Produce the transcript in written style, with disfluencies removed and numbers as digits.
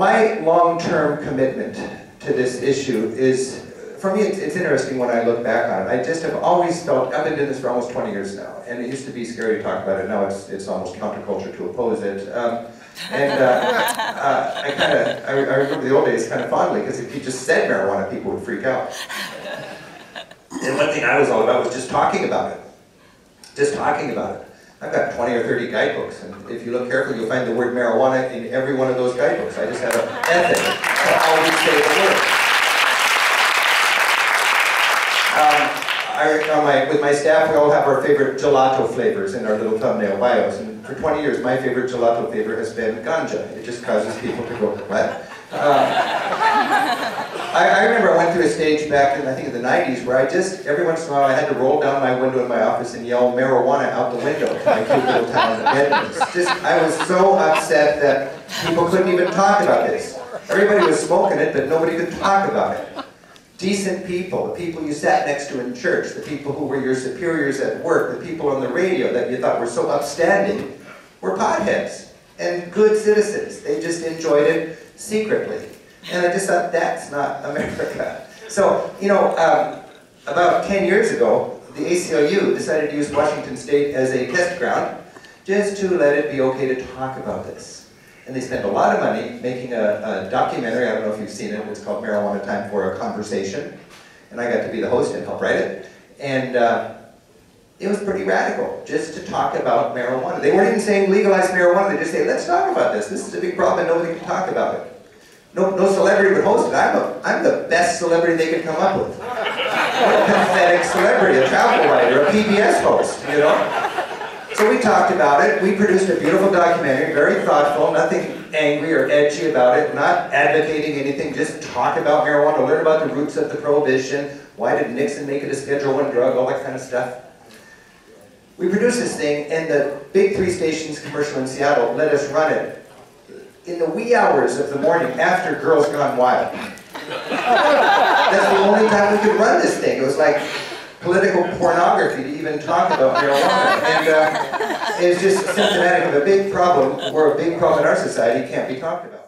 My long-term commitment to this issue is, for me, it's interesting when I look back on it. I just have always felt, I've been doing this for almost 20 years now, and it used to be scary to talk about it. Now it's almost counterculture to oppose it. I remember the old days kind of fondly, because if you just said marijuana, people would freak out. And one thing I was all about was just talking about it. Just talking about it. I've got 20 or 30 guidebooks, and if you look carefully, you'll find the word marijuana in every one of those guidebooks. I just have an ethic to always say the word. With my staff, we all have our favorite gelato flavors in our little thumbnail bios, and for 20 years, my favorite gelato flavor has been ganja. It just causes people to go, what? I remember I went through a stage back in, I think in the 90s, where every once in a while, I had to roll down my window in my office and yell marijuana out the window to my cute little town of Edmonds. I was so upset that people couldn't even talk about this. Everybody was smoking it, but nobody could talk about it. Decent people, the people you sat next to in church, the people who were your superiors at work, the people on the radio that you thought were so upstanding, were potheads and good citizens. They just enjoyed it secretly. And I just thought, that's not America. So, you know, about 10 years ago, the ACLU decided to use Washington State as a test ground just to let it be okay to talk about this. And they spent a lot of money making a documentary. I don't know if you've seen it. It's called Marijuana Time for a Conversation. And I got to be the host and help write it. And it was pretty radical, just to talk about marijuana. They weren't even saying legalize marijuana. They just say, let's talk about this. This is a big problem and nobody can talk about it. No celebrity would host it. I'm the best celebrity they could come up with. What a pathetic celebrity, a travel writer, a PBS host, you know? So we talked about it. We produced a beautiful documentary, very thoughtful, nothing angry or edgy about it, not advocating anything, just talk about marijuana, learn about the roots of the prohibition, why did Nixon make it a Schedule I drug, all that kind of stuff. We produced this thing, and the big 3 stations commercial in Seattle let us run it in the wee hours of the morning after Girls Gone Wild. That's the only time we could run this thing. It was like political pornography to even talk about marijuana. And it's just symptomatic of a big problem, or a big problem in our society can't be talked about.